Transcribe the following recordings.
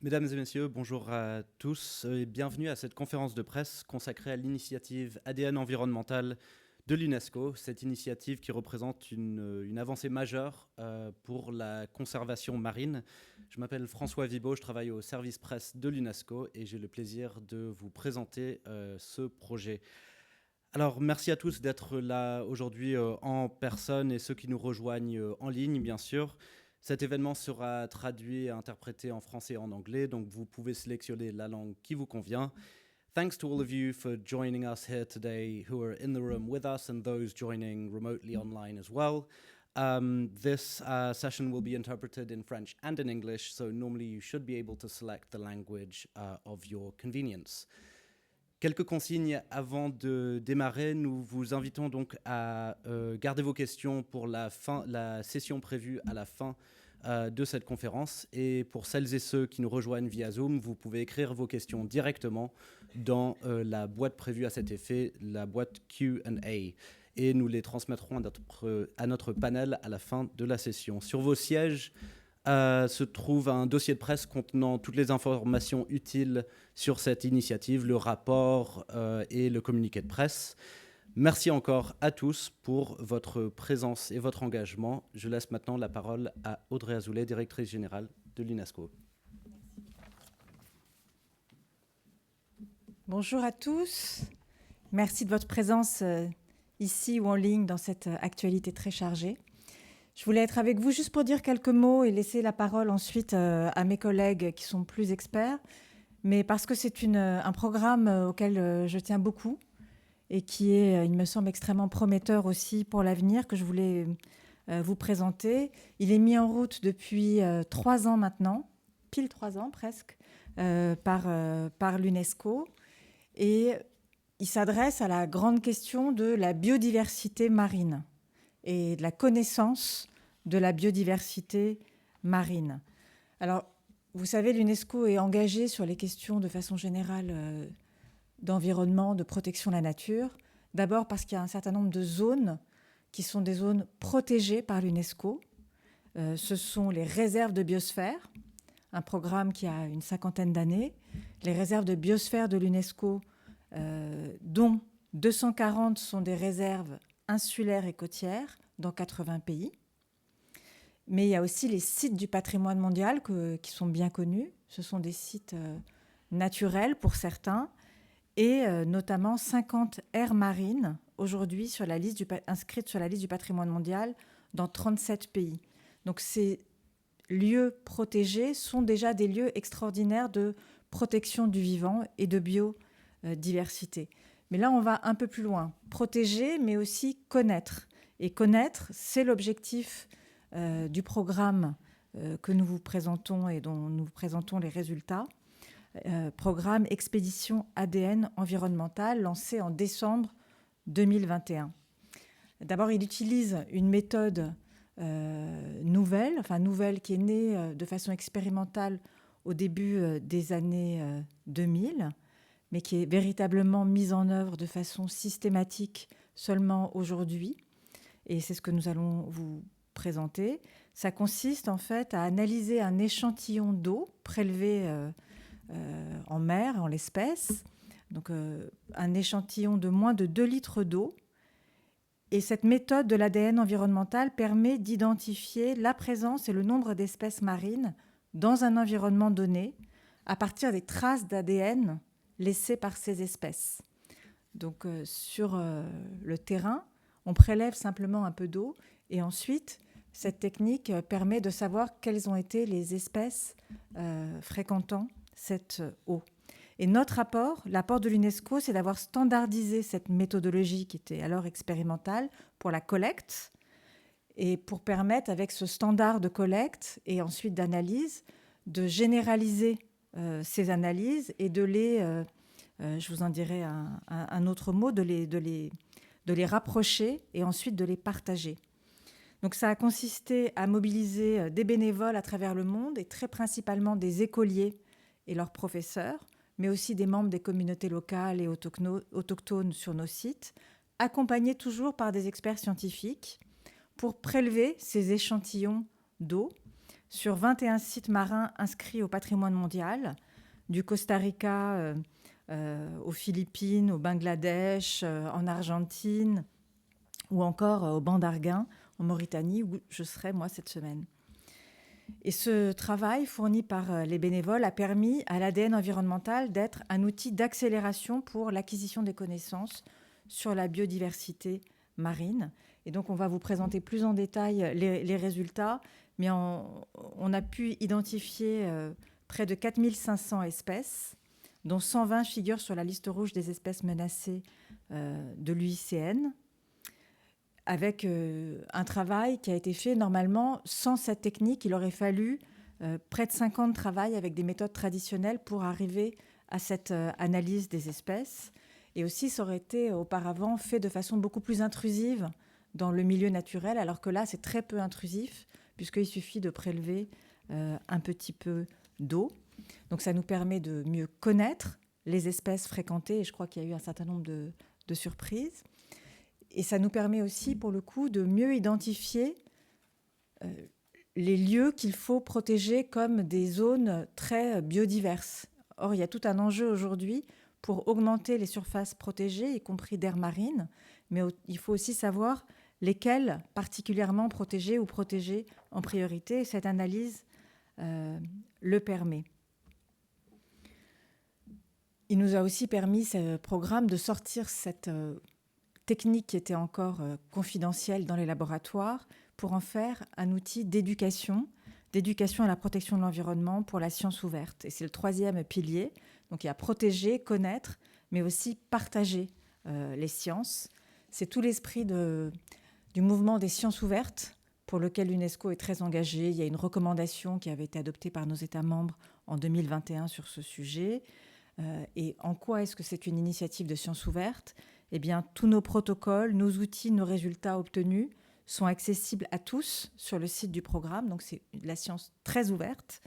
Mesdames et messieurs, bonjour à tous et bienvenue à cette conférence de presse consacrée à l'initiative ADN environnementale de l'UNESCO, cette initiative qui représente une avancée majeure pour la conservation marine. Je m'appelle François Vibo, je travaille au service presse de l'UNESCO et j'ai le plaisir de vous présenter ce projet. Alors, merci à tous d'être là aujourd'hui en personne et ceux qui nous rejoignent en ligne, bien sûr. Cet événement sera traduit et interprété en français et en anglais, donc vous pouvez sélectionner la langue qui vous convient. Thanks to all of you for joining us here today who are in the room with us and those joining remotely online as well. This session will be interpreted in French and in English, so normally you should be able to select the language of your convenience. Quelques consignes avant de démarrer. Nous vous invitons donc à garder vos questions pour la session prévue à la fin de cette conférence. Et pour celles et ceux qui nous rejoignent via Zoom, vous pouvez écrire vos questions directement dans la boîte prévue à cet effet, la boîte Q&A. Et nous les transmettrons à notre panel à la fin de la session. Sur vos sièges se trouve un dossier de presse contenant toutes les informations utiles sur cette initiative, le rapport et le communiqué de presse. Merci encore à tous pour votre présence et votre engagement. Je laisse maintenant la parole à Audrey Azoulay, directrice générale de l'UNESCO. Bonjour à tous. Merci de votre présence ici ou en ligne dans cette actualité très chargée. Je voulais être avec vous juste pour dire quelques mots et laisser la parole ensuite à mes collègues qui sont plus experts, mais parce que c'est un programme auquel je tiens beaucoup et qui est, il me semble, extrêmement prometteur aussi pour l'avenir, que je voulais vous présenter. Il est mis en route depuis 3 ans maintenant, pile 3 ans presque, par l'UNESCO, et il s'adresse à la grande question de la biodiversité marine et de la connaissance de la biodiversité marine. Alors, vous savez, l'UNESCO est engagée sur les questions de façon générale d'environnement, de protection de la nature. D'abord parce qu'il y a un certain nombre de zones qui sont des zones protégées par l'UNESCO. Ce sont les réserves de biosphère, un programme qui a une 50aine d'années. Les réserves de biosphère de l'UNESCO, dont 240 sont des réserves insulaires et côtières dans 80 pays. Mais il y a aussi les sites du patrimoine mondial qui sont bien connus. Ce sont des sites naturels pour certains et notamment 50 aires marines aujourd'hui inscrites sur la liste du patrimoine mondial dans 37 pays. Donc ces lieux protégés sont déjà des lieux extraordinaires de protection du vivant et de biodiversité. Mais là, on va un peu plus loin. Protéger, mais aussi connaître. Et connaître, c'est l'objectif du programme que nous vous présentons et dont nous vous présentons les résultats. Programme Expédition ADN environnementale, lancé en décembre 2021. D'abord, il utilise une méthode nouvelle qui est née de façon expérimentale au début des années 2000, mais qui est véritablement mise en œuvre de façon systématique seulement aujourd'hui. Et c'est ce que nous allons vous présenter. Ça consiste en fait à analyser un échantillon d'eau prélevé en mer, en l'espèce, donc un échantillon de moins de 2 litres d'eau. Et cette méthode de l'ADN environnemental permet d'identifier la présence et le nombre d'espèces marines dans un environnement donné à partir des traces d'ADN laissées par ces espèces. Donc sur le terrain, on prélève simplement un peu d'eau et ensuite, cette technique permet de savoir quelles ont été les espèces fréquentant cette eau. Et notre l'apport de l'UNESCO, c'est d'avoir standardisé cette méthodologie qui était alors expérimentale pour la collecte et pour permettre, avec ce standard de collecte et ensuite d'analyse, de généraliser ces analyses et de les, je vous en dirai un autre mot, de les rapprocher et ensuite de les partager. Donc ça a consisté à mobiliser des bénévoles à travers le monde et très principalement des écoliers et leurs professeurs, mais aussi des membres des communautés locales et autochtones sur nos sites, accompagnés toujours par des experts scientifiques pour prélever ces échantillons d'eau sur 21 sites marins inscrits au patrimoine mondial, du Costa Rica aux Philippines, au Bangladesh, en Argentine ou encore au banc d'Arguin, en Mauritanie, où je serai, moi, cette semaine. Et ce travail fourni par les bénévoles a permis à l'ADN environnemental d'être un outil d'accélération pour l'acquisition des connaissances sur la biodiversité marine. Et donc, on va vous présenter plus en détail les résultats, mais on a pu identifier près de 4500 espèces, dont 120 figurent sur la liste rouge des espèces menacées de l'UICN, avec un travail qui a été fait normalement sans cette technique. Il aurait fallu près de 5 ans de travail avec des méthodes traditionnelles pour arriver à cette analyse des espèces. Et aussi, ça aurait été auparavant fait de façon beaucoup plus intrusive dans le milieu naturel, alors que là, c'est très peu intrusif, puisqu'il suffit de prélever un petit peu d'eau. Donc ça nous permet de mieux connaître les espèces fréquentées, et je crois qu'il y a eu un certain nombre de surprises. Et ça nous permet aussi, pour le coup, de mieux identifier les lieux qu'il faut protéger comme des zones très biodiverses. Or, il y a tout un enjeu aujourd'hui pour augmenter les surfaces protégées, y compris d'aires marines, mais il faut aussi savoir lesquelles particulièrement protéger ou protéger en priorité. Et cette analyse le permet. Il nous a aussi permis, ce programme, de sortir cette technique qui était encore confidentielle dans les laboratoires pour en faire un outil d'éducation à la protection de l'environnement pour la science ouverte. Et c'est le 3e pilier. Donc il y a protéger, connaître, mais aussi partager les sciences. C'est tout l'esprit du mouvement des sciences ouvertes pour lequel l'UNESCO est très engagée. Il y a une recommandation qui avait été adoptée par nos États membres en 2021 sur ce sujet. Et en quoi est-ce que c'est une initiative de sciences ouvertes ? Eh bien, tous nos protocoles, nos outils, nos résultats obtenus sont accessibles à tous sur le site du programme. Donc, c'est de la science très ouverte.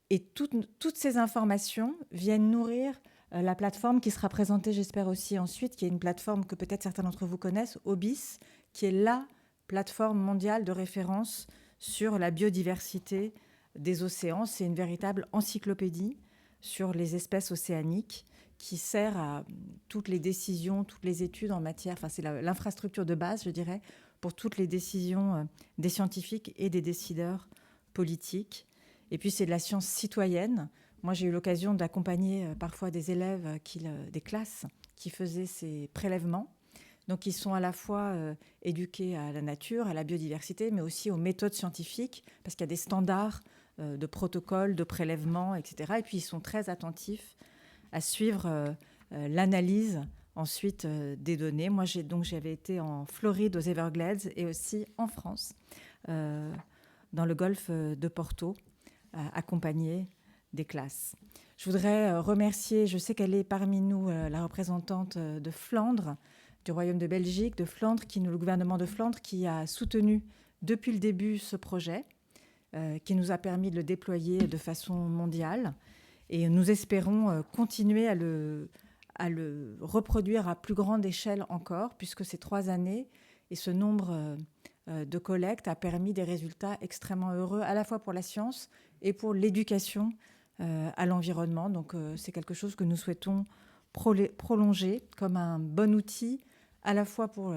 Et toutes ces informations viennent nourrir la plateforme qui sera présentée, j'espère aussi ensuite, qui est une plateforme que peut-être certains d'entre vous connaissent, OBIS, qui est la plateforme mondiale de référence sur la biodiversité des océans. C'est une véritable encyclopédie sur les espèces océaniques qui sert à toutes les décisions, toutes les études en matière, enfin c'est l'infrastructure de base, je dirais, pour toutes les décisions des scientifiques et des décideurs politiques. Et puis c'est de la science citoyenne. Moi j'ai eu l'occasion d'accompagner parfois des élèves, des classes qui faisaient ces prélèvements. Donc ils sont à la fois éduqués à la nature, à la biodiversité, mais aussi aux méthodes scientifiques, parce qu'il y a des standards de protocoles, de prélèvements, etc. Et puis ils sont très attentifs à suivre l'analyse ensuite des données. Moi, j'avais été en Floride, aux Everglades, et aussi en France, dans le golfe de Porto, accompagner des classes. Je voudrais remercier, je sais qu'elle est parmi nous, la représentante de Flandre, du Royaume de Belgique, de Flandre, le gouvernement de Flandre, qui a soutenu depuis le début ce projet, qui nous a permis de le déployer de façon mondiale. Et nous espérons continuer à le reproduire à plus grande échelle encore, puisque ces 3 années et ce nombre de collectes a permis des résultats extrêmement heureux, à la fois pour la science et pour l'éducation à l'environnement. Donc c'est quelque chose que nous souhaitons prolonger comme un bon outil, à la fois pour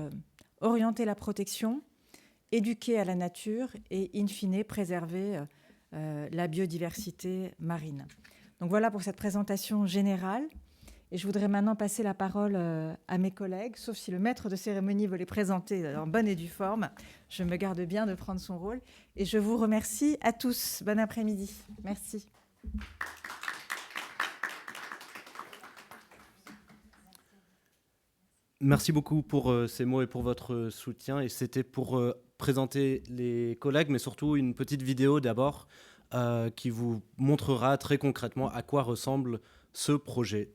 orienter la protection, éduquer à la nature et, in fine, préserver la biodiversité marine. Donc voilà pour cette présentation générale. Et je voudrais maintenant passer la parole à mes collègues, sauf si le maître de cérémonie veut les présenter en bonne et due forme. Je me garde bien de prendre son rôle. Et je vous remercie à tous. Bon après-midi. Merci. Merci beaucoup pour ces mots et pour votre soutien. Et c'était pour présenter les collègues, mais surtout une petite vidéo d'abord qui vous montrera très concrètement à quoi ressemble ce projet.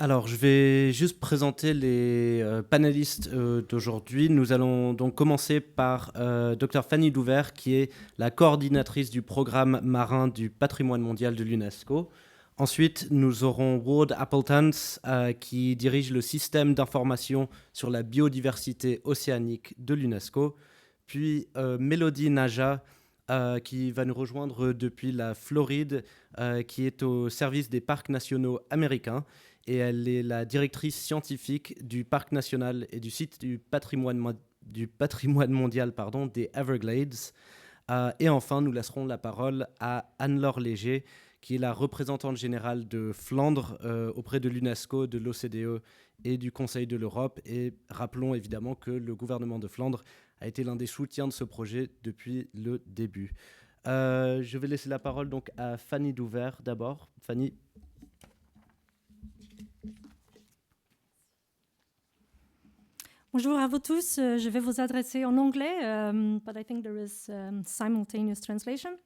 Alors, je vais juste présenter les panélistes d'aujourd'hui. Nous allons donc commencer par Dr Fanny Douvert, qui est la coordinatrice du programme marin du patrimoine mondial de l'UNESCO. Ensuite, nous aurons Ward Appletons, qui dirige le système d'information sur la biodiversité océanique de l'UNESCO. Puis Mélodie Naja, qui va nous rejoindre depuis la Floride, qui est au service des parcs nationaux américains. Et elle est la directrice scientifique du parc national et du site du patrimoine mondial des Everglades. Et enfin, nous laisserons la parole à Anne-Laure Léger, qui est la représentante générale de Flandre auprès de l'UNESCO, de l'OCDE et du Conseil de l'Europe. Et rappelons évidemment que le gouvernement de Flandre a été l'un des soutiens de ce projet depuis le début. Je vais laisser la parole donc à Fanny Douvert d'abord. Fanny. Bonjour à vous tous. Je vais vous adresser en anglais, but I think there is simultaneous translation.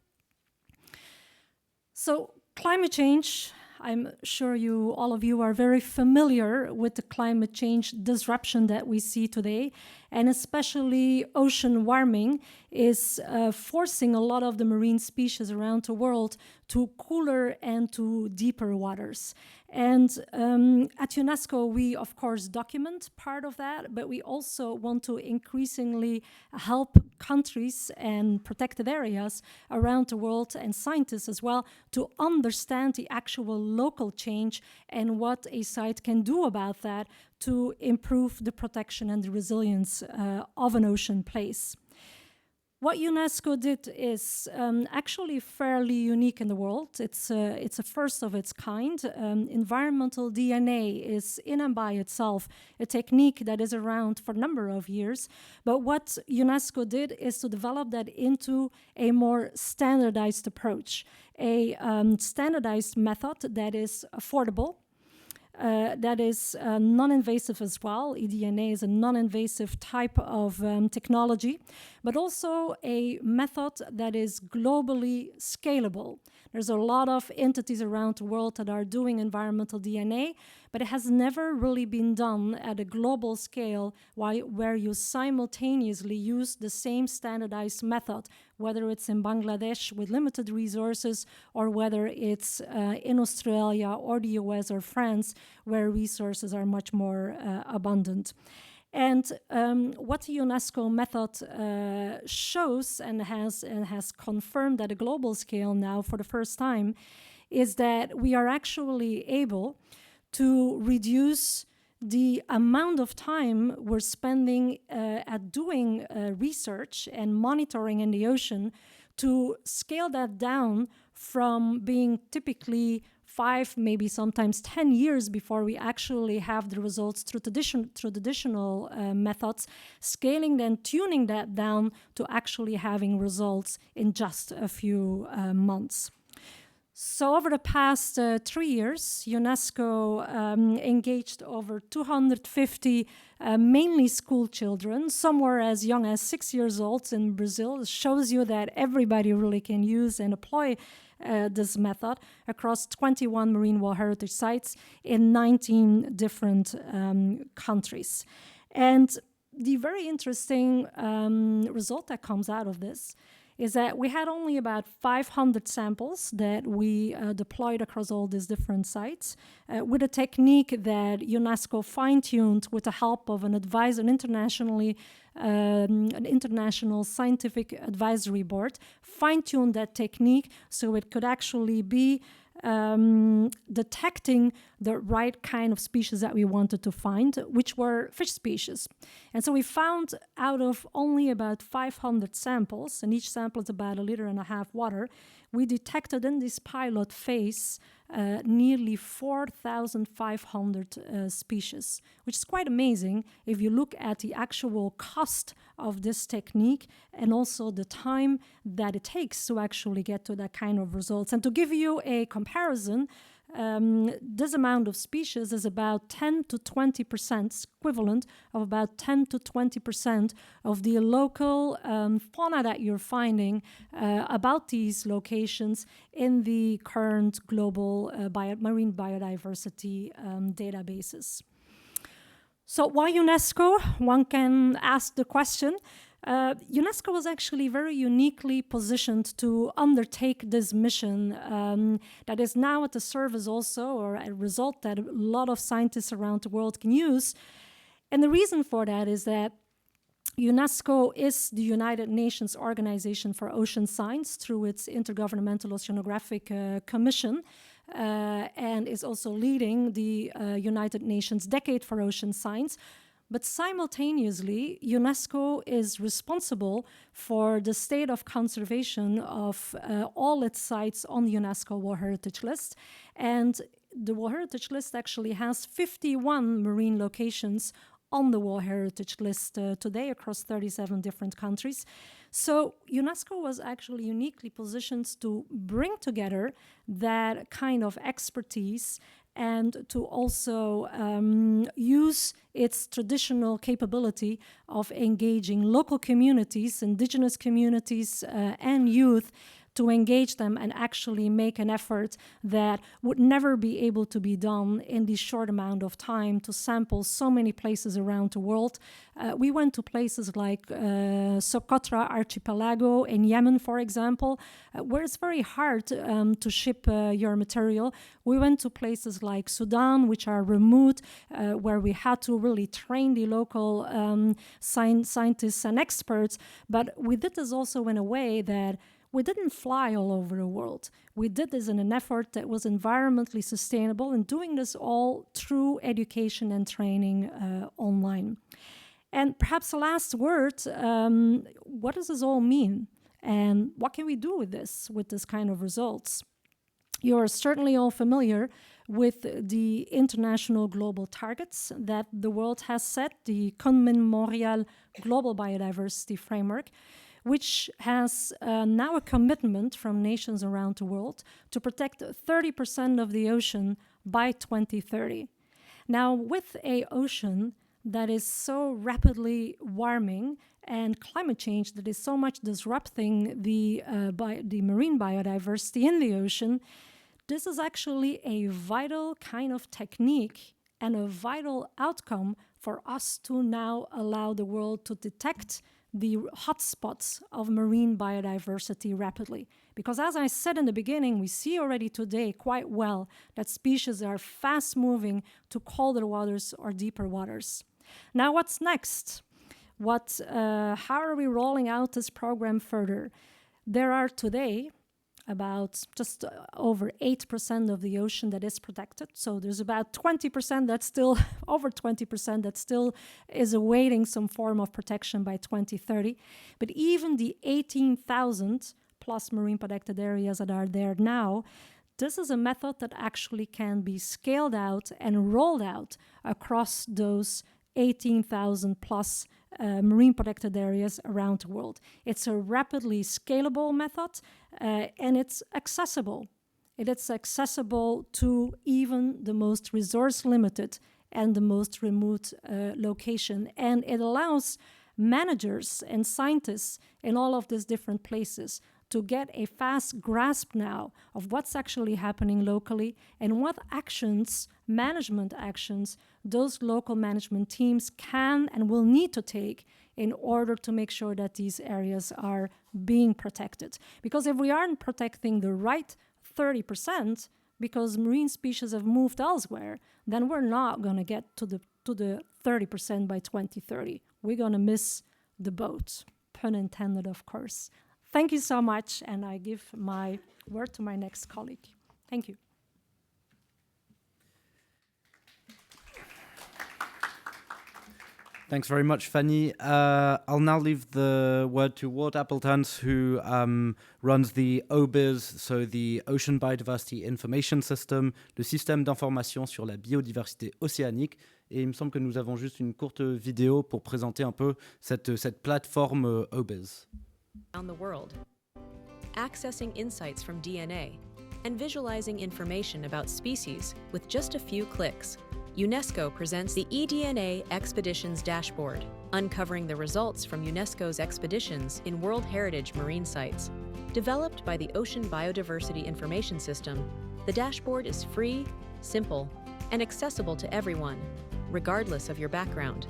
So, climate change, I'm sure all of you are very familiar with the climate change disruption that we see today, and especially ocean warming is forcing a lot of the marine species around the world to cooler and to deeper waters. And at UNESCO, we, of course, document part of that, but we also want to increasingly help countries and protected areas around the world and scientists as well to understand the actual local change and what a site can do about that to improve the protection and the resilience of an ocean place. What UNESCO did is actually fairly unique in the world. It's a first of its kind. Environmental DNA is in and by itself a technique that is around for a number of years. But what UNESCO did is to develop that into a more standardized approach, a standardized method that is affordable, that is non-invasive as well. eDNA is a non-invasive type of technology, but also a method that is globally scalable. There's a lot of entities around the world that are doing environmental DNA, but it has never really been done at a global scale where you simultaneously use the same standardized method, whether it's in Bangladesh with limited resources or whether it's in Australia or the US or France where resources are much more abundant. And what the UNESCO method shows and has confirmed at a global scale now for the first time is that we are actually able to reduce the amount of time we're spending at doing research and monitoring in the ocean, to scale that down from being typically 5, maybe sometimes 10 years before we actually have the results through traditional methods, scaling then tuning that down to actually having results in just a few months. So over the past 3 years, UNESCO engaged over 250 mainly school children, somewhere as young as 6 years old in Brazil. It shows you that everybody really can use and apply this method across 21 marine world heritage sites in 19 different countries. And the very interesting result that comes out of this is that we had only about 500 samples that we deployed across all these different sites with a technique that UNESCO fine-tuned with the help of an international scientific advisory board, fine-tuned that technique so it could actually be detecting the right kind of species that we wanted to find, which were fish species. And so we found out of only about 500 samples, and each sample is about 1.5 liters water, we detected in this pilot phase nearly 4,500 species, which is quite amazing if you look at the actual cost of this technique and also the time that it takes to actually get to that kind of results. And to give you a comparison, this amount of species is about 10 to 20%, equivalent of about 10 to 20% of the local fauna that you're finding about these locations in the current global marine biodiversity databases. So why UNESCO? One can ask the question. UNESCO was actually very uniquely positioned to undertake this mission that is now at the service also, or a result that a lot of scientists around the world can use. And the reason for that is that UNESCO is the United Nations Organization for Ocean Science through its Intergovernmental Oceanographic Commission, and is also leading the United Nations Decade for Ocean Science. But simultaneously, UNESCO is responsible for the state of conservation of all its sites on the UNESCO World Heritage List. And the World Heritage List actually has 51 marine locations on the World Heritage List today across 37 different countries. So UNESCO was actually uniquely positioned to bring together that kind of expertise and to also use its traditional capability of engaging local communities, indigenous communities, and youth to engage them and actually make an effort that would never be able to be done in this short amount of time to sample so many places around the world. We went to places like Socotra Archipelago in Yemen, for example, where it's very hard to ship your material. We went to places like Sudan, which are remote, where we had to really train the local scientists and experts. But we did this also in a way that we didn't fly all over the world. We did this in an effort that was environmentally sustainable and doing this all through education and training online. And perhaps the last word, what does this all mean? And what can we do with this kind of results? You're certainly all familiar with the international global targets that the world has set, the Kunming-Montreal Global Biodiversity Framework, which has now a commitment from nations around the world to protect 30% of the ocean by 2030. Now, with an ocean that is so rapidly warming and climate change that is so much disrupting the marine biodiversity in the ocean, this is actually a vital kind of technique and a vital outcome for us to now allow the world to detect the hotspots of marine biodiversity rapidly. Because as I said in the beginning, we see already today quite well that species are fast moving to colder waters or deeper waters. Now what's next? How are we rolling out this program further? There are today about just over 8% of the ocean that is protected. So there's about 20% that's still, over 20% that still is awaiting some form of protection by 2030. But even the 18,000 plus marine protected areas that are there now, this is a method that actually can be scaled out and rolled out across those 18,000 plus marine protected areas around the world. It's a rapidly scalable method and it's accessible. It is accessible to even the most resource limited and the most remote location. And it allows managers and scientists in all of these different places to get a fast grasp now of what's actually happening locally and what actions, management actions, those local management teams can and will need to take in order to make sure that these areas are being protected. Because if we aren't protecting the right 30%, because marine species have moved elsewhere, then we're not going to get to the 30% by 2030. We're going to miss the boat, pun intended, of course. Thank you so much, and I give my word to my next colleague. Thank you. Thanks very much, Fanny. I'll now leave the word to Ward Appletons, who runs the OBIS, so the Ocean Biodiversity Information System, le système d'information sur la biodiversité océanique. Et il me semble que nous avons juste une courte vidéo pour présenter un peu cette plateforme OBIS. Around the world, accessing insights from DNA, and visualizing information about species with just a few clicks. UNESCO presents the eDNA Expeditions Dashboard, uncovering the results from UNESCO's expeditions in World Heritage marine sites. Developed by the Ocean Biodiversity Information System, the dashboard is free, simple, and accessible to everyone, regardless of your background.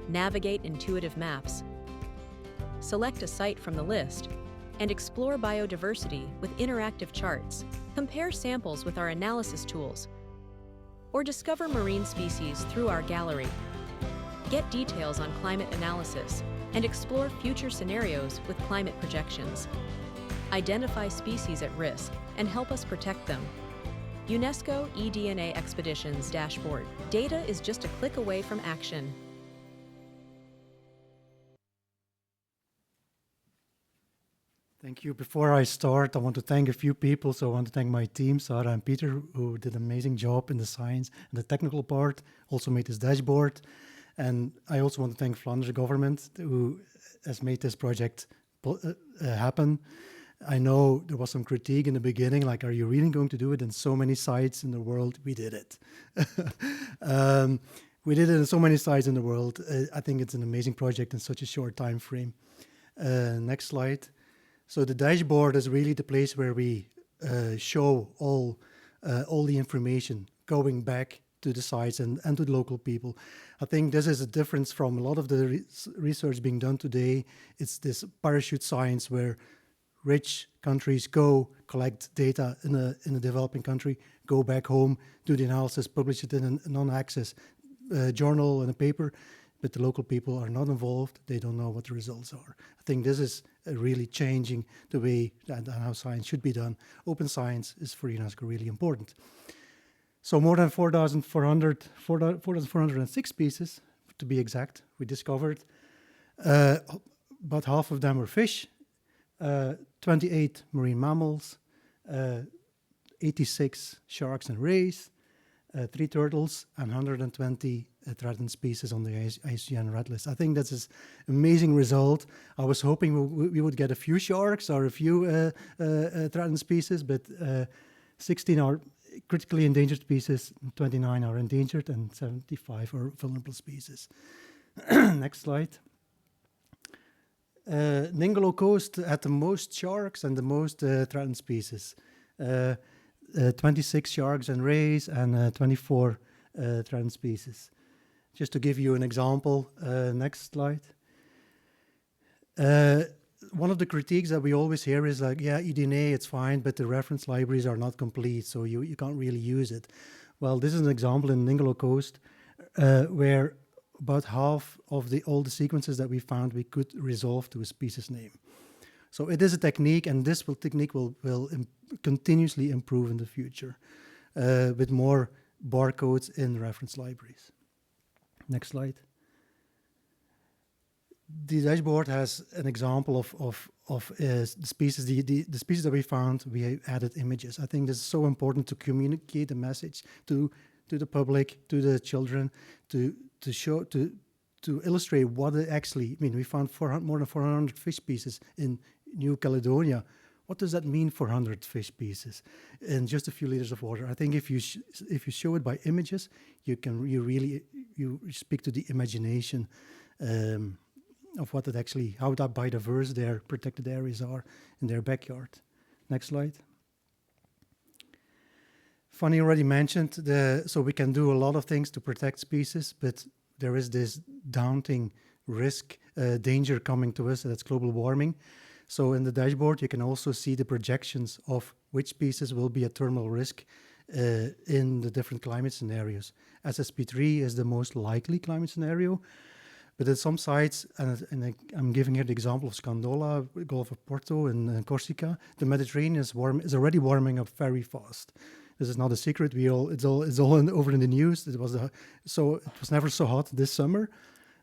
Navigate intuitive maps, select a site from the list, and explore biodiversity with interactive charts. Compare samples with our analysis tools, or discover marine species through our gallery. Get details on climate analysis and explore future scenarios with climate projections. Identify species at risk and help us protect them. UNESCO eDNA Expeditions Dashboard. Data is just a click away from action. Thank you. Before I start, I want to thank a few people. So I want to thank my team, Sarah and Peter, who did an amazing job in the science and the technical part, also made this dashboard. And I also want to thank Flanders government, who has made this project happen. I know there was some critique in the beginning, like, are you really going to do it in so many sites in the world? We did it. We did it in so many sites in the world. I think it's an amazing project in such a short time frame. Next slide. So the dashboard is really the place where we show all the information going back to the sites and to the local people. I think this is a difference from a lot of the research being done today. It's this parachute science where rich countries go collect data in a developing country, go back home, do the analysis, publish it in a non-access journal and a paper, but the local people are not involved. They don't know what the results are. I think this is really changing the way and how science should be done. Open science is for UNESCO really important. So more than 4,406 species, to be exact, we discovered. About half of them were fish, 28 marine mammals, 86 sharks and rays, 3 turtles, and 120 threatened species on the IUCN Red List. I think that's an amazing result. I was hoping we would get a few sharks or a few threatened species, but 16 are critically endangered species, 29 are endangered, and 75 are vulnerable species. Next slide. Ningolo Coast had the most sharks and the most threatened species. 26 sharks and rays and 24 threatened species. Just to give you an example, next slide. One of the critiques that we always hear is like, yeah, eDNA, it's fine, but the reference libraries are not complete, so you can't really use it. Well, this is an example in Ningolo Coast where about half of all the sequences that we found we could resolve to a species name. So it is a technique, and this technique will continuously improve in the future with more barcodes in reference libraries. Next slide. The dashboard has an example of the species. The species that we found, we added images. I think this is so important to communicate the message to the public, to the children, to illustrate what it actually. I mean, we found more than 400 fish species in New Caledonia. What does that mean, 400 fish species in just a few liters of water? I think if you show it by images, you speak to the imagination of what it actually, how that biodiverse their protected areas are in their backyard. Next slide. Fanny already mentioned so we can do a lot of things to protect species, but there is this daunting risk, danger coming to us, that's global warming. So in the dashboard, you can also see the projections of which species will be at terminal risk in the different climate scenarios. SSP3 is the most likely climate scenario, but at some sites, and I'm giving here the example of Scandola, Gulf of Porto and Corsica, the Mediterranean is already warming up very fast. This is not a secret. It's all over in the news. It was never so hot this summer.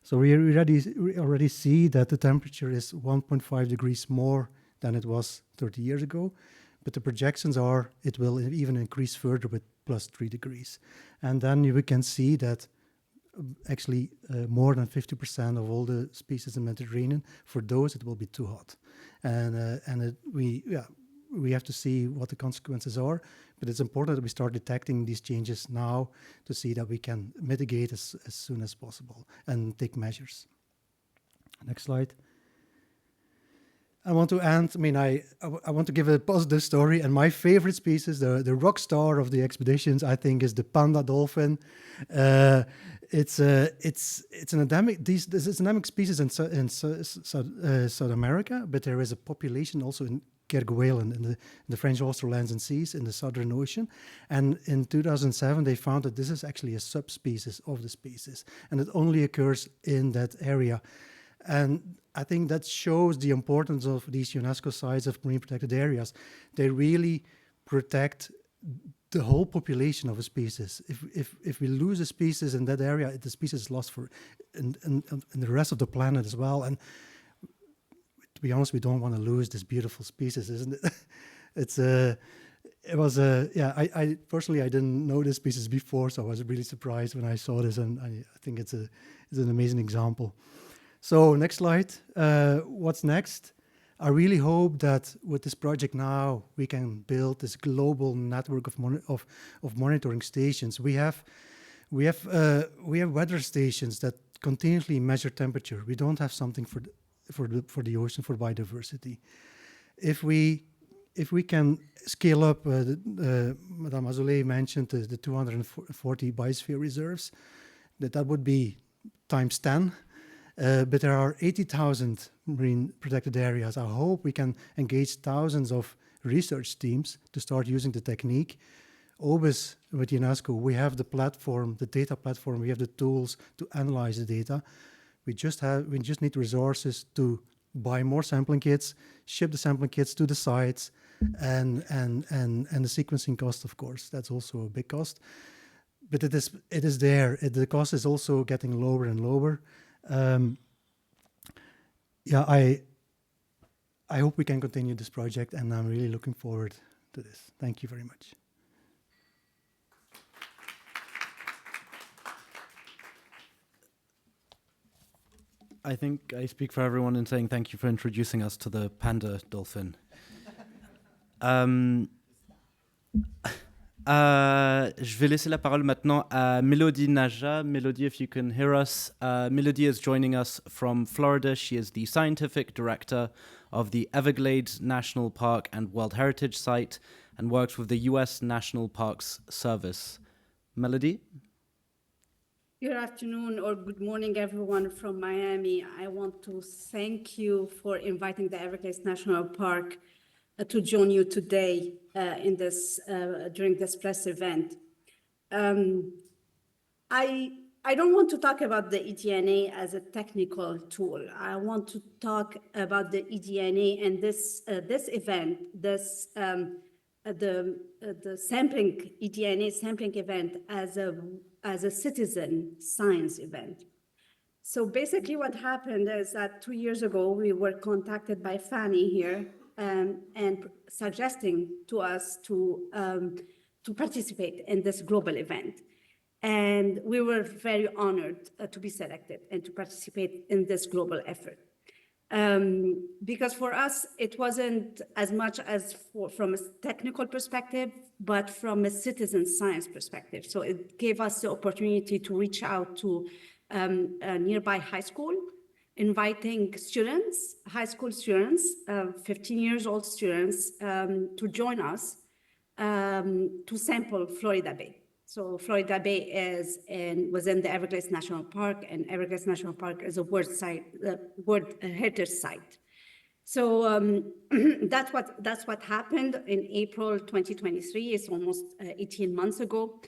So we already see that the temperature is 1.5 degrees more than it was 30 years ago. But the projections are it will even increase further with plus 3 degrees. And then we can see that actually more than 50% of all the species in the Mediterranean, for those it will be too hot. And we have to see what the consequences are. But it's important that we start detecting these changes now to see that we can mitigate as soon as possible and take measures. Next slide. I want to end, I want to give a positive story, and my favorite species, the rock star of the expeditions, I think, is the panda dolphin. It's an endemic. This is an endemic species in South America, but there is a population also in Kerguelen in the French Austral Lands and Seas in the Southern Ocean. And in 2007, they found that this is actually a subspecies of the species, and it only occurs in that area. And I think that shows the importance of these UNESCO sites of marine protected areas. They really protect the whole population of a species. If we lose a species in that area, the species is lost for in the rest of the planet as well. And to be honest, we don't want to lose this beautiful species, isn't it? I personally, I didn't know this species before, so I was really surprised when I saw this, and I think it's an amazing example. So next slide. What's next? I really hope that with this project now we can build this global network of monitoring stations. We have weather stations that continuously measure temperature. We don't have something for the ocean, for biodiversity. If we can scale up, Madame Azoulay mentioned the 240 biosphere reserves, that would be times 10. But there are 80,000 marine protected areas. I hope we can engage thousands of research teams to start using the technique. OBIS with UNESCO, we have the platform, the data platform, we have the tools to analyze the data. We just need resources to buy more sampling kits, ship the sampling kits to the sites, and the sequencing cost, of course, that's also a big cost. But it is there. The cost is also getting lower and lower. I hope we can continue this project, and I'm really looking forward to this. Thank you very much. I think I speak for everyone in saying thank you for introducing us to the panda dolphin. Je vais laisser la parole maintenant à Melody Naja. Melody, if you can hear us. Melody is joining us from Florida. She is the scientific director of the Everglades National Park and World Heritage Site and works with the U.S. National Parks Service. Melody? Good afternoon or good morning, everyone from Miami. I want to thank you for inviting the Everglades National Park to join you today in this during this press event. I don't want to talk about the eDNA as a technical tool. I want to talk about the eDNA and this event, the sampling eDNA sampling event as a citizen science event. So basically, what happened is that 2 years ago we were contacted by Fanny here. And suggesting to us to participate in this global event. And we were very honored to be selected and to participate in this global effort. Because for us, it wasn't as much as from a technical perspective, but from a citizen science perspective. So it gave us the opportunity to reach out to a nearby high school, inviting students, high school students, 15 years old students, to join us to sample Florida Bay. So Florida Bay was in the Everglades National Park, and Everglades National Park is a World Heritage Site. So that's what happened in April 2023. It's almost 18 months ago.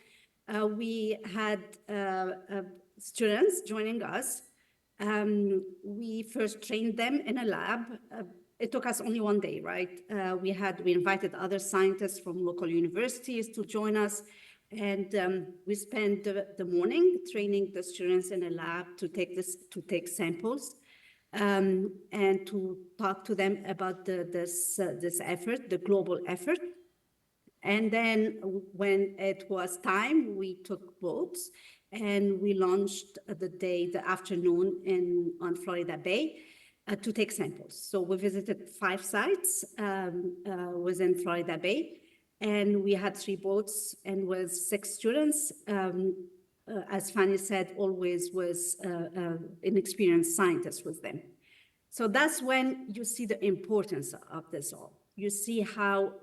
We had students joining us. We first trained them in a lab. It took us only 1 day, right? We invited other scientists from local universities to join us, and we spent the morning training the students in a lab to take samples, and to talk to them about this effort, the global effort. And then when it was time, we took boats. And we launched the afternoon on Florida Bay. to take samples. So we visited 5 sites within Florida Bay, and we had 3 boats and with 6 students. As Fanny said, always was an experienced scientist with them. So that's when you see the importance of this all. You see how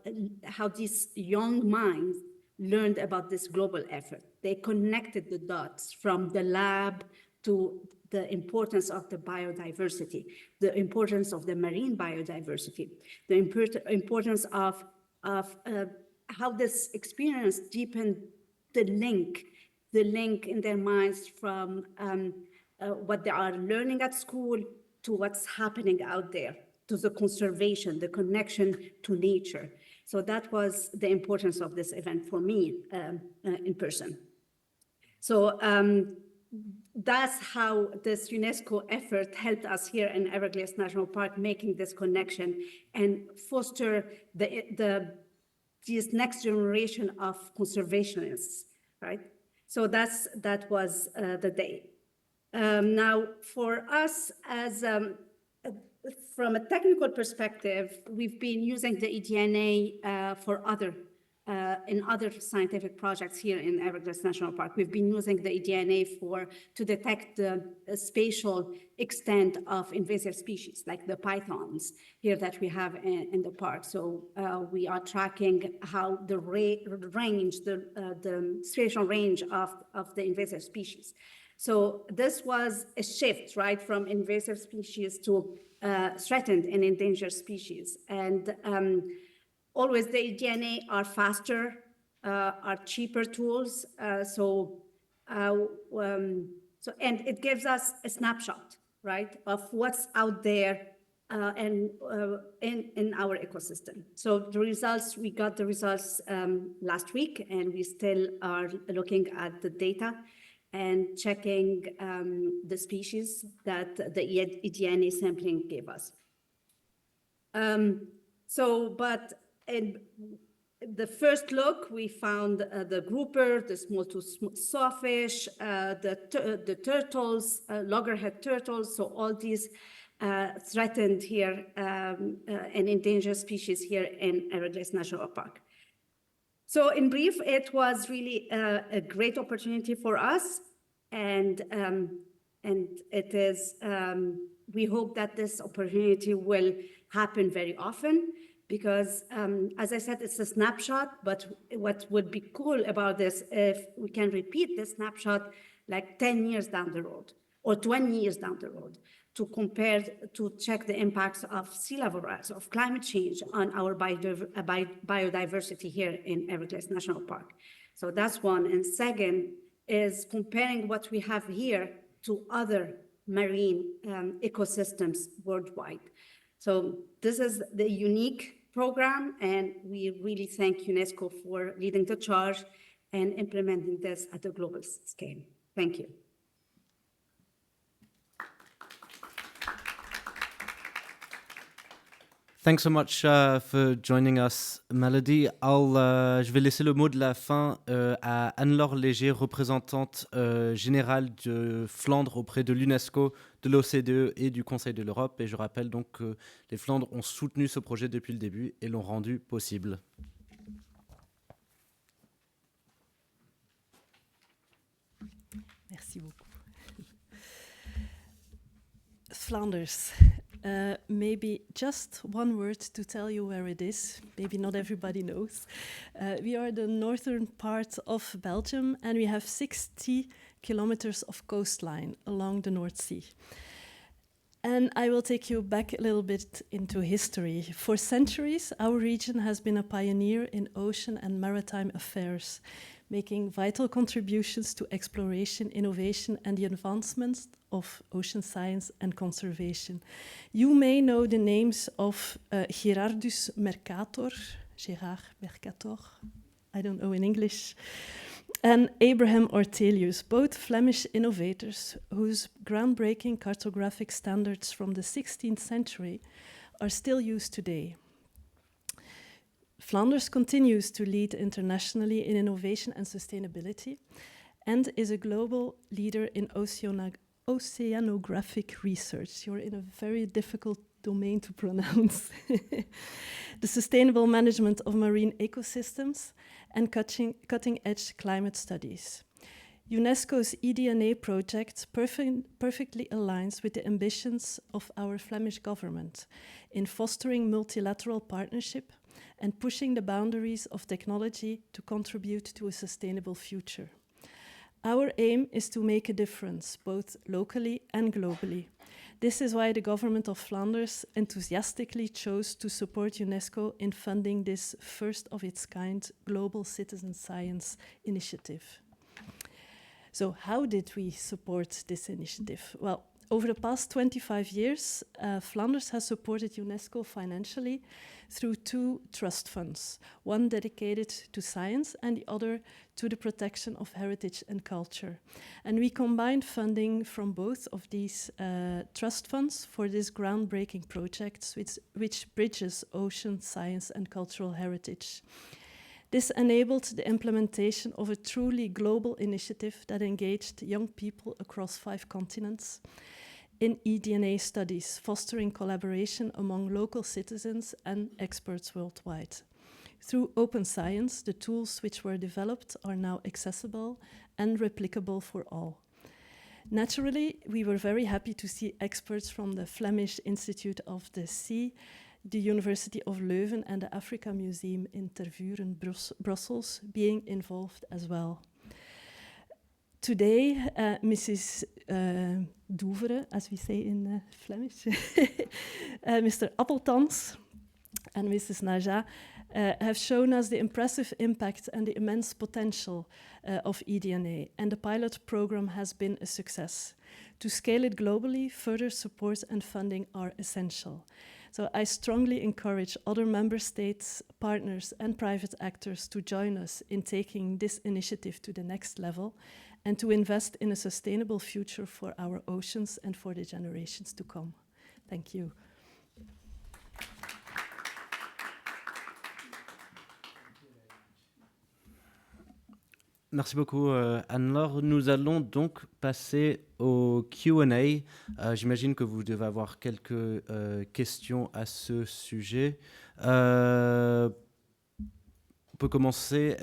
these young minds learned about this global effort. They connected the dots from the lab to the importance of the biodiversity, the importance of the marine biodiversity, the importance of how this experience deepened the link in their minds from what they are learning at school to what's happening out there, to the conservation, the connection to nature. So that was the importance of this event for me in person. So that's how this UNESCO effort helped us here in Everglades National Park, making this connection and foster this next generation of conservationists, right? So that was the day. Now, for us, as from a technical perspective, we've been using the eDNA for in other scientific projects here in Everglades National Park. We've been using the eDNA to detect the spatial extent of invasive species, like the pythons here that we have in the park. So we are tracking how the spatial range of the invasive species. So this was a shift, right, from invasive species to threatened and endangered species. And always the eDNA are faster, are cheaper tools. And it gives us a snapshot, right, of what's out there and in our ecosystem. So we got the results last week, and we still are looking at the data and checking the species that the eDNA sampling gave us. But in the first look, we found the grouper, the small to sawfish, the turtles, loggerhead turtles. So all these threatened here and endangered species here in Everglades National Park. So in brief, it was really a great opportunity for us, and it is. We hope that this opportunity will happen very often, because as I said, it's a snapshot. But what would be cool about this, if we can repeat this snapshot like 10 years down the road or 20 years down the road, to check the impacts of sea level rise, of climate change on our biodiversity here in Everglades National Park. So that's one. And second is comparing what we have here to other marine ecosystems worldwide. So this is the unique program, and we really thank UNESCO for leading the charge and implementing this at a global scale. Thank you. Thanks so much for joining us, Melody. Je vais laisser le mot de la fin à Anne-Laure Léger, représentante générale de Flandre auprès de l'UNESCO, de l'OCDE et du Conseil de l'Europe. Et je rappelle donc que les Flandres ont soutenu ce projet depuis le début et l'ont rendu possible. Merci beaucoup. Flanders. Maybe just one word to tell you where it is. Maybe not everybody knows. We are the northern part of Belgium, and we have 60 kilometers of coastline along the North Sea. And I will take you back a little bit into history. For centuries, our region has been a pioneer in ocean and maritime affairs, making vital contributions to exploration, innovation, and the advancement of ocean science and conservation. You may know the names of Gerardus Mercator, Gerard Mercator, I don't know in English, and Abraham Ortelius, both Flemish innovators whose groundbreaking cartographic standards from the 16th century are still used today. Flanders continues to lead internationally in innovation and sustainability, and is a global leader in oceanographic research. You're in a very difficult domain to pronounce. The sustainable management of marine ecosystems and cutting-edge climate studies. UNESCO's eDNA project perfectly aligns with the ambitions of our Flemish government in fostering multilateral partnership and pushing the boundaries of technology to contribute to a sustainable future. Our aim is to make a difference, both locally and globally. This is why the government of Flanders enthusiastically chose to support UNESCO in funding this first-of-its-kind global citizen science initiative. So how did we support this initiative? Well, over the past 25 years, Flanders has supported UNESCO financially through 2 trust funds, one dedicated to science and the other to the protection of heritage and culture. And we combined funding from both of these trust funds for this groundbreaking project, which bridges ocean, science and cultural heritage. This enabled the implementation of a truly global initiative that engaged young people across 5 continents in eDNA studies, fostering collaboration among local citizens and experts worldwide. Through open science, the tools which were developed are now accessible and replicable for all. Naturally, we were very happy to see experts from the Flemish Institute of the Sea, the University of Leuven and the Africa Museum in Tervuren, Brussels, being involved as well. Today, Mrs. Doevere, as we say in Flemish, Mr. Appeltans and Mrs. Naja have shown us the impressive impact and the immense potential of eDNA, and the pilot program has been a success. To scale it globally, further support and funding are essential. So I strongly encourage other member states, partners and private actors to join us in taking this initiative to the next level and to invest in a sustainable future for our oceans and for the generations to come. Thank you. Merci beaucoup Anne-Laure. Nous allons donc passer au Q&A. J'imagine que vous devez avoir quelques questions à ce sujet. On peut commencer.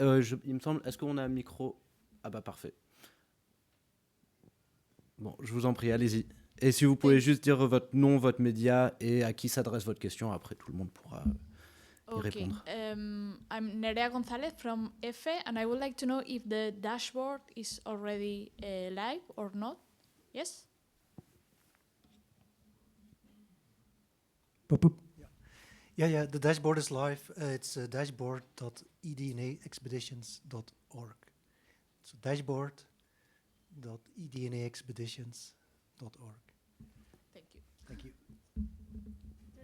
Il me semble, est-ce qu'on a un micro? Ah bah parfait. Bon, je vous en prie, allez-y. Et si vous pouvez juste dire votre nom, votre média et à qui s'adresse votre question, après tout le monde pourra y répondre. I'm Nerea Gonzalez from EFE, and I would like to know if the dashboard is already live or not. Yes? Yeah, the dashboard is live. It's dashboard.ednaexpeditions.org. So dashboard.ednaexpeditions.org. Thank you. Thank you.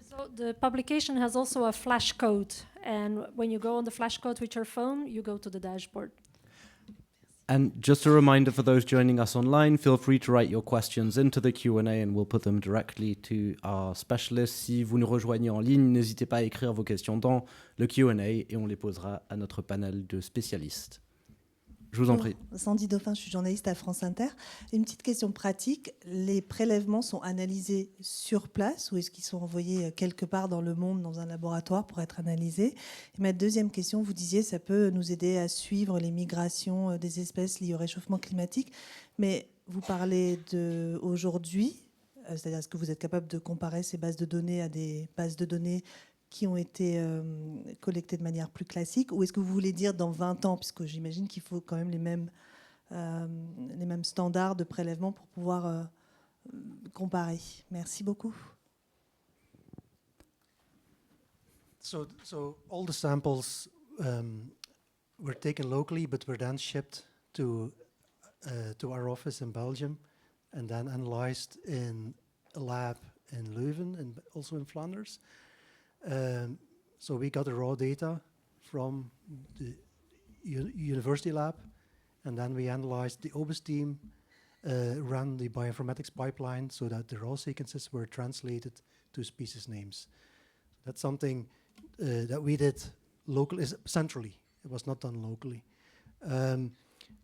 So the publication has also a flash code, and when you go on the flash code with your phone, you go to the dashboard. And just a reminder for those joining us online, feel free to write your questions into the Q&A and we'll put them directly to our specialists. Si vous nous rejoignez en ligne, n'hésitez pas à écrire vos questions dans le Q&A et on les posera à notre panel de spécialistes. Je vous en prie. Sandy Dauphin, je suis journaliste à France Inter. Une petite question pratique. Les prélèvements sont analysés sur place ou est-ce qu'ils sont envoyés quelque part dans le monde, dans un laboratoire pour être analysés? Et ma deuxième question, vous disiez, ça peut nous aider à suivre les migrations des espèces liées au réchauffement climatique. Mais vous parlez d'aujourd'hui, c'est-à-dire est-ce que vous êtes capable de comparer ces bases de données à des bases de données qui ont été collectées de manière plus classique, ou est-ce que vous voulez dire dans 20 ans, puisque j'imagine qu'il faut quand même les mêmes standards de prélèvement pour pouvoir comparer. Merci beaucoup. So all the samples were taken locally, but were then shipped to our office in Belgium, and then analyzed in a lab in Leuven and also in Flanders. So we got the raw data from the university lab, and then we analyzed the OBIS team, ran the bioinformatics pipeline so that the raw sequences were translated to species names. That's something that we did centrally. It was not done locally.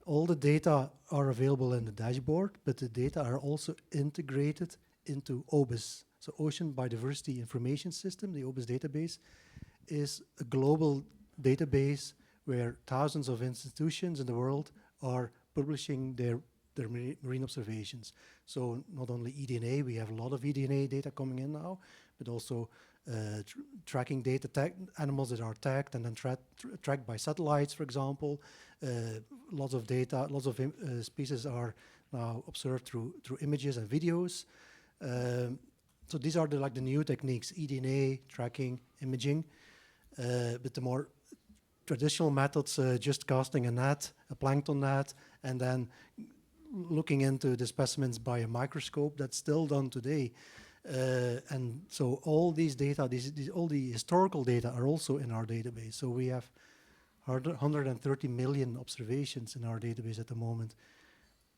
all the data are available in the dashboard, but the data are also integrated into OBIS. So Ocean Biodiversity Information System, the OBIS database, is a global database where thousands of institutions in the world are publishing their marine observations. So not only eDNA, we have a lot of eDNA data coming in now, but also tracking data, animals that are tagged and then tracked by satellites, for example. Lots of data, lots of species are now observed through images and videos. So these are the new techniques: eDNA, tracking, imaging. But the more traditional methods, just casting a net, a plankton net, and then looking into the specimens by a microscope, that's still done today. And so all these data, all the historical data are also in our database. So we have 130 million observations in our database at the moment.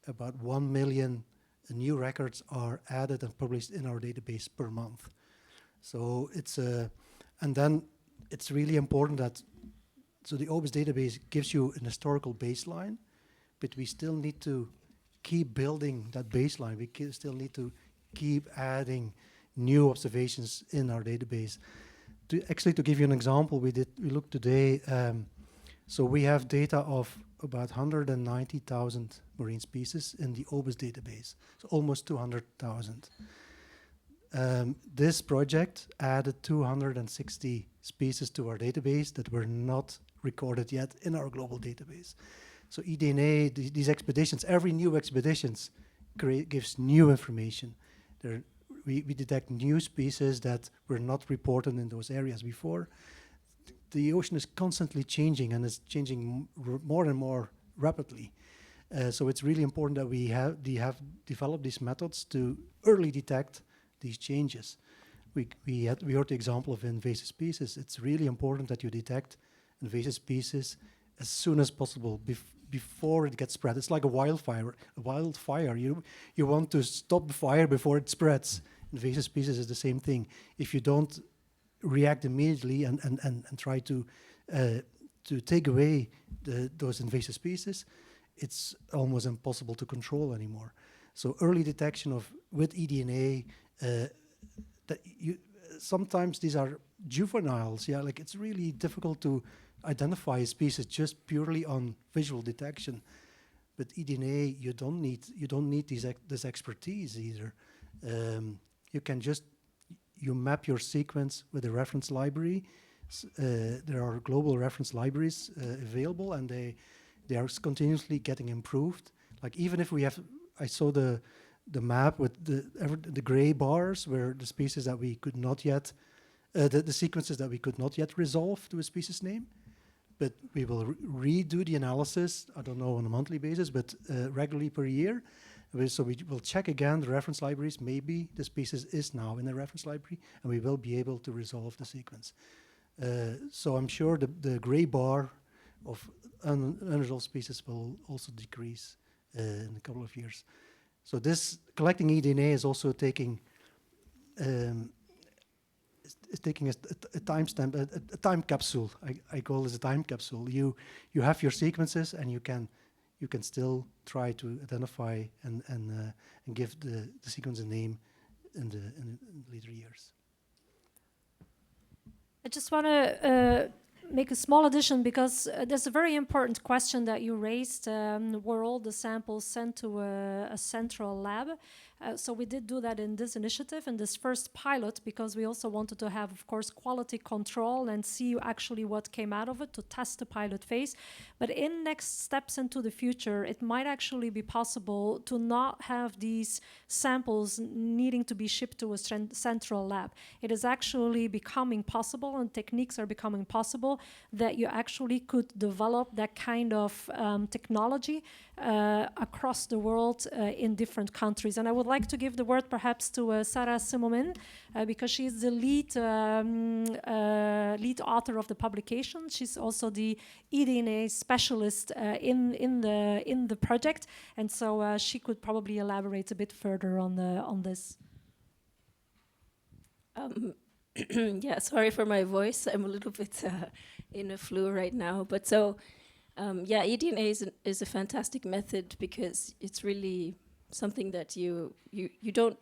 About 1 million new records are added and published in our database per month. So it's and then it's really important that, so the OBIS database gives you an historical baseline, but we still need to keep building that baseline. We still need to keep adding new observations in our database. To give you an example, we looked today, so we have data of about 190,000 marine species in the OBIS database, so almost 200,000. This project added 260 species to our database that were not recorded yet in our global database. So eDNA, these expeditions, every new expeditions gives new information. We detect new species that were not reported in those areas before. The ocean is constantly changing, and it's changing more and more rapidly. So it's really important that we have developed these methods to early detect these changes. We heard the example of invasive species. It's really important that you detect invasive species as soon as possible before it gets spread. It's like a wildfire. You want to stop the fire before it spreads. Invasive species is the same thing. If you don't react immediately and try to take away those invasive species, it's almost impossible to control anymore. So early detection with eDNA, sometimes these are juveniles. Yeah, like it's really difficult to identify a species just purely on visual detection. But eDNA, you don't need this expertise either. You can just map your sequence with a reference library. There are global reference libraries available, and they are continuously getting improved. Like even if we have, I saw the map with the gray bars where the species that we could not yet, the sequences that we could not yet resolve to a species name. But we will redo the analysis, I don't know on a monthly basis, but regularly per year. So we will check again the reference libraries. Maybe the species is now in the reference library, and we will be able to resolve the sequence. So I'm sure the gray bar of unresolved species will also decrease in a couple of years. So this collecting eDNA is also taking a timestamp, a time capsule. I call this a time capsule. You have your sequences, and you can still try to identify and give the sequence a name in the later years. I just want to make a small addition, because there's a very important question that you raised. Were all the samples sent to a central lab? So we did do that in this initiative, in this first pilot, because we also wanted to have, of course, quality control and see actually what came out of it to test the pilot phase. But in next steps into the future, it might actually be possible to not have these samples needing to be shipped to a central lab. It is actually becoming possible, and techniques are becoming possible, that you actually could develop that kind of technology across the world in different countries. And I would like to give the word perhaps to Sarah Simomin, because she's the lead author of the publication. She's also the eDNA specialist in the project, and so she could probably elaborate a bit further on this. Yeah, sorry for my voice. I'm a little bit in a flu right now, but so Yeah, eDNA is a fantastic method because it's really something that you don't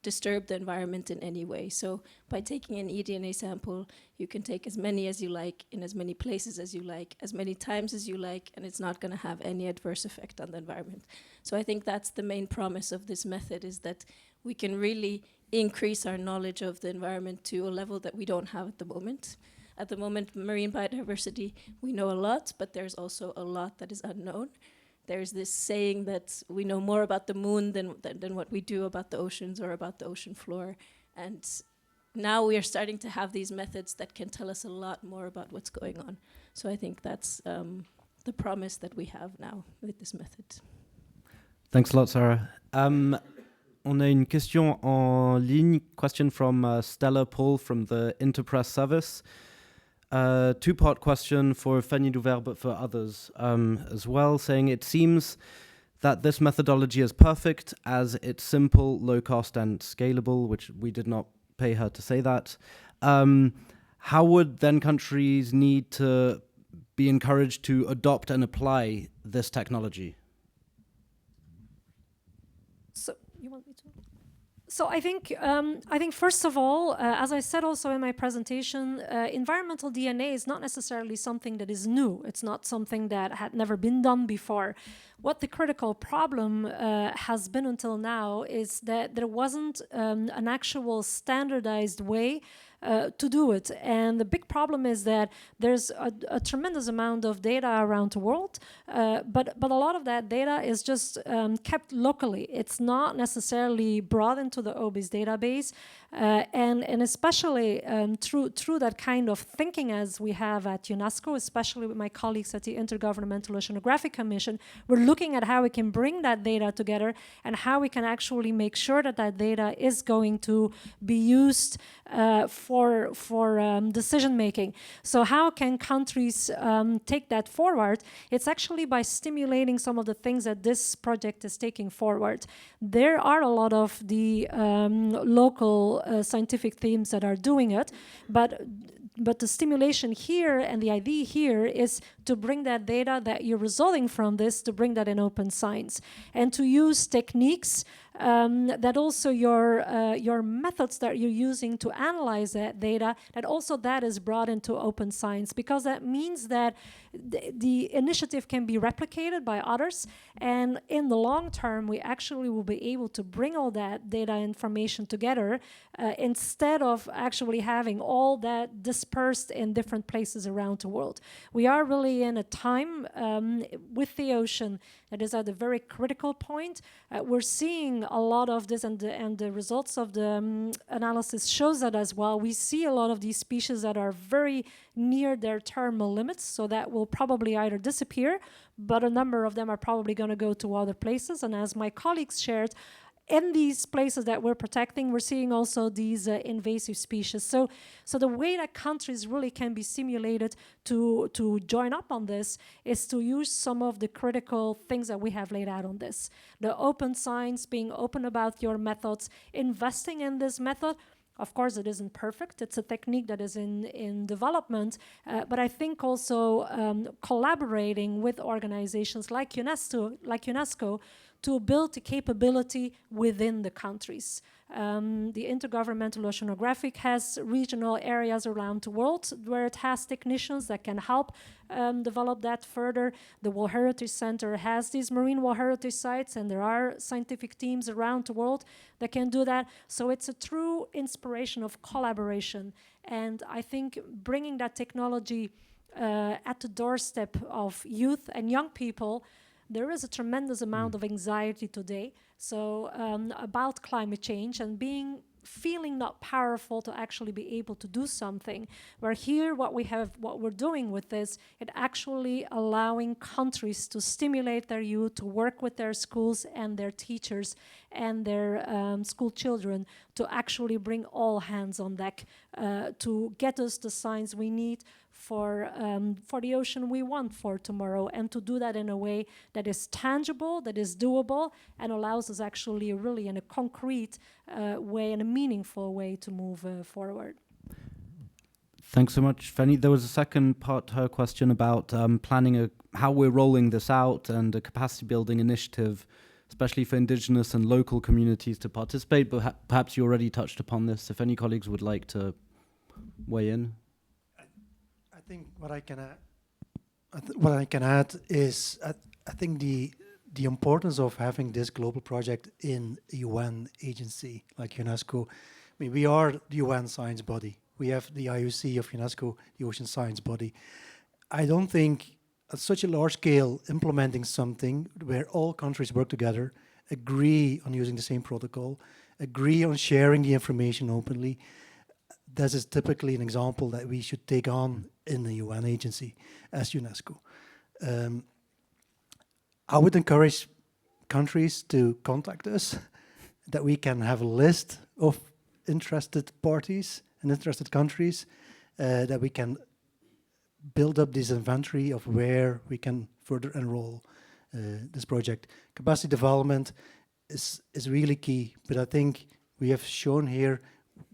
disturb the environment in any way. So by taking an eDNA sample, you can take as many as you like, in as many places as you like, as many times as you like, and it's not going to have any adverse effect on the environment. So I think that's the main promise of this method, is that we can really increase our knowledge of the environment to a level that we don't have at the moment. At the moment, marine biodiversity, we know a lot, but there's also a lot that is unknown. There's this saying that we know more about the moon than what we do about the oceans or about the ocean floor. And now we are starting to have these methods that can tell us a lot more about what's going on. So I think that's the promise that we have now with this method. Thanks a lot, Sarah. On a une question en ligne, question from Stella Paul from the Interpress service. Two-part question for Fanny Douvert, but for others as well, saying it seems that this methodology is perfect as it's simple, low cost, and scalable, which we did not pay her to say that. How would then countries need to be encouraged to adopt and apply this technology? So you want me to? So I think first of all, as I said also in my presentation, environmental DNA is not necessarily something that is new. It's not something that had never been done before. What the critical problem has been until now is that there wasn't an actual standardized way to do it. And the big problem is that there's a tremendous amount of data around the world, but a lot of that data is just kept locally. It's not necessarily brought into the OBIS database, and especially through that kind of thinking as we have at UNESCO, especially with my colleagues at the Intergovernmental Oceanographic Commission, we're looking at how we can bring that data together and how we can actually make sure that that data is going to be used for decision making. So how can countries take that forward? It's actually by stimulating some of the things that this project is taking forward. There are a lot of the local scientific teams that are doing it, but the stimulation here and the idea here is to bring that data that you're resulting from this, to bring that in open science, and to use techniques that also your methods that you're using to analyze that data, that also that is brought into open science, because that means that the initiative can be replicated by others, and in the long term we actually will be able to bring all that data information together instead of actually having all that dispersed in different places around the world. We are really in a time with the ocean that is at a very critical point. We're seeing a lot of this, and the results of the analysis shows that as well. We see a lot of these species that are very near their terminal limits, so that will probably either disappear, but a number of them are probably going to go to other places. And as my colleagues shared, in these places that we're protecting, we're seeing also these invasive species. So the way that countries really can be stimulated to join up on this is to use some of the critical things that we have laid out on this. The open science, being open about your methods, investing in this method. Of course, it isn't perfect. It's a technique that is in development. But I think also collaborating with organizations like UNESCO to build the capability within the countries. The Intergovernmental Oceanographic has regional areas around the world where it has technicians that can help develop that further. The World Heritage Center has these marine World Heritage sites, and there are scientific teams around the world that can do that. So it's a true inspiration of collaboration. And I think bringing that technology at the doorstep of youth and young people, there is a tremendous amount of anxiety today. So about climate change and feeling not powerful to actually be able to do something. Where here, what we're doing with this, it actually allowing countries to stimulate their youth to work with their schools and their teachers and their school children to actually bring all hands on deck to get us the science we need for the ocean we want for tomorrow, and to do that in a way that is tangible, that is doable, and allows us actually really in a concrete way, in a meaningful way to move forward. Thanks so much, Fanny. There was a second part to her question about planning how we're rolling this out and a capacity building initiative, especially for indigenous and local communities to participate, but perhaps you already touched upon this. If any colleagues would like to weigh in. I think what I can add is I think the importance of having this global project in a UN agency like UNESCO. I mean, we are the UN science body. We have the IOC of UNESCO, the ocean science body. I don't think at such a large scale implementing something where all countries work together, agree on using the same protocol, agree on sharing the information openly, this is typically an example that we should take on in the UN agency as UNESCO. I would encourage countries to contact us, that we can have a list of interested parties and interested countries, that we can build up this inventory of where we can further enroll this project. Capacity development is really key, but I think we have shown here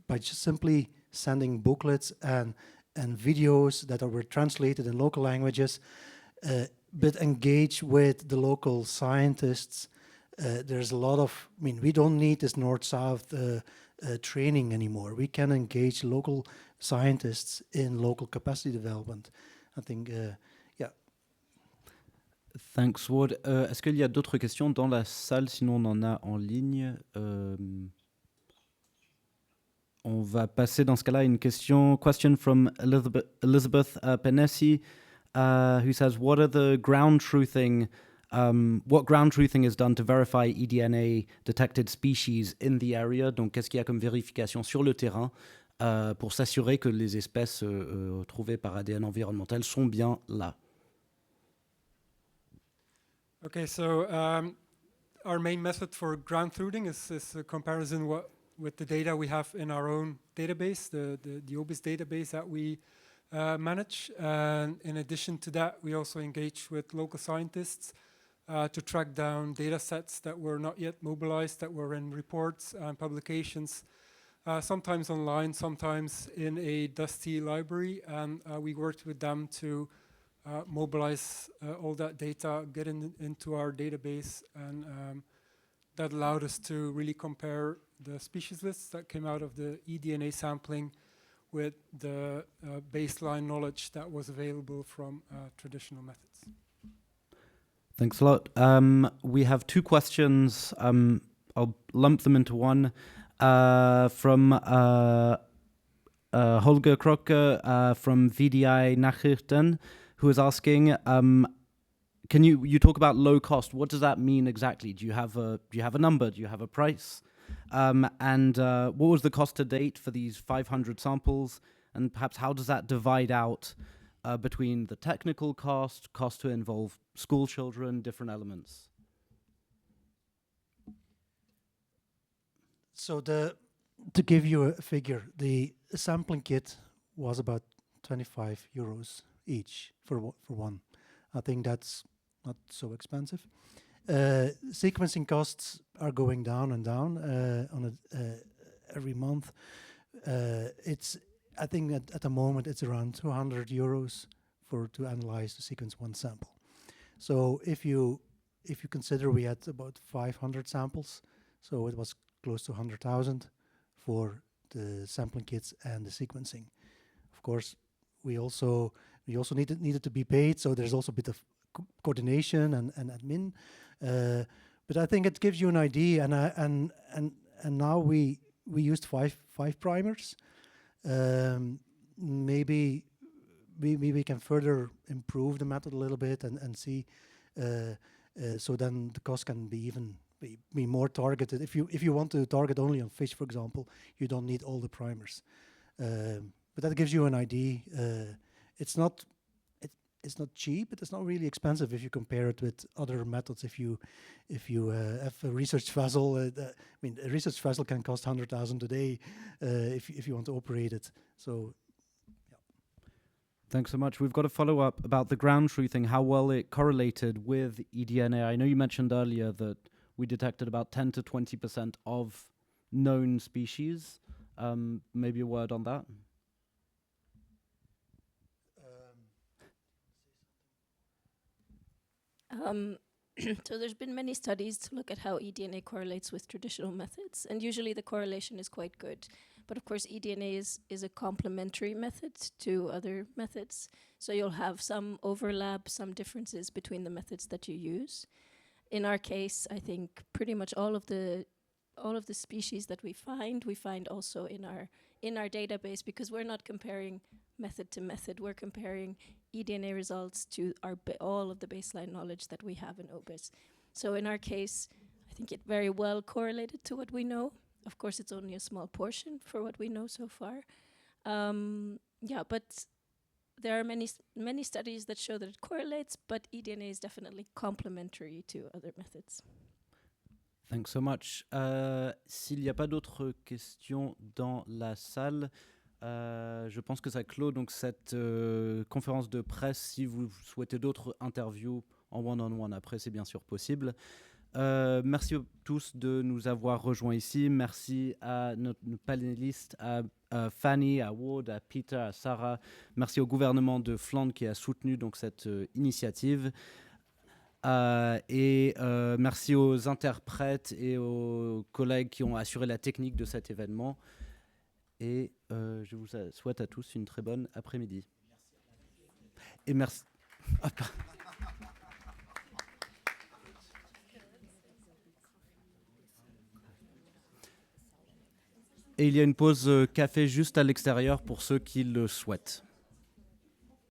by just simply sending booklets and videos that were translated in local languages, but engage with the local scientists. There's a lot of, I mean, we don't need this north-south training anymore. We can engage local scientists in local capacity development. I think, yeah. Thanks, Ward. Est-ce qu'il y a d'autres questions dans la salle? Sinon, on en a en ligne. On va passer dans ce cas-là à une question from Elizabeth Penesi, who says, what ground truthing is done to verify eDNA detected species in the area? Donc, qu'est-ce qu'il y a comme vérification sur le terrain pour s'assurer que les espèces trouvées par ADN environnemental sont bien là? Okay, so our main method for ground truthing is a comparison with the data we have in our own database, the OBIS database that we manage. And in addition to that, we also engage with local scientists to track down data sets that were not yet mobilized, that were in reports and publications, sometimes online, sometimes in a dusty library. And we worked with them to mobilize all that data, get into our database, and that allowed us to really compare the species lists that came out of the eDNA sampling with the baseline knowledge that was available from traditional methods. Thanks a lot. We have two questions. I'll lump them into one. From Holger Krocke from VDI Nachrichten, who is asking, can you talk about low cost? What does that mean exactly? Do you have a number? Do you have a price? And what was the cost to date for these 500 samples? And perhaps how does that divide out between the technical cost to involve school children, different elements? So to give you a figure, the sampling kit was about 25 euros each for one. I think that's not so expensive. Sequencing costs are going down and down on every month. I think at the moment it's around 200 euros to analyze to sequence one sample. So if you consider we had about 500 samples, so it was close to 100,000 for the sampling kits and the sequencing. Of course, we also needed to be paid, so there's also a bit of coordination and admin. But I think it gives you an idea, and now we used five primers. Maybe we can further improve the method a little bit and see. So then the cost can be even be more targeted. If you want to target only on fish, for example, you don't need all the primers. But that gives you an idea. It's not cheap, but it's not really expensive if you compare it with other methods. If you have a research vessel, a research vessel can cost 100,000 a day if you want to operate it. So, yeah. Thanks so much. We've got a follow-up about the ground truthing, how well it correlated with eDNA. I know you mentioned earlier that we detected about 10 to 20% of known species. Maybe a word on that? So there's been many studies to look at how eDNA correlates with traditional methods, and usually the correlation is quite good. But of course, eDNA is a complementary method to other methods, so you'll have some overlap, some differences between the methods that you use. In our case, I think pretty much all of the species that we find also in our database, because we're not comparing method to method, we're comparing eDNA results to all of the baseline knowledge that we have in OBIS. So in our case, I think it very well correlated to what we know. Of course, it's only a small portion for what we know so far. But there are many studies that show that it correlates, but eDNA is definitely complementary to other methods. Thanks so much. S'il n'y a pas d'autres questions dans la salle, je pense que ça clôt donc cette conférence de presse. Si vous souhaitez d'autres interviews en one-on-one après, c'est bien sûr possible. Merci à tous de nous avoir rejoints ici. Merci à nos panélistes, à Fanny, à Ward, à Peter, à Sarah. Merci au gouvernement de Flandre qui a soutenu donc cette initiative. Merci aux interprètes et aux collègues qui ont assuré la technique de cet événement. Et je vous souhaite à tous une très bonne après-midi. Et merci. Et il y a une pause café juste à l'extérieur pour ceux qui le souhaitent.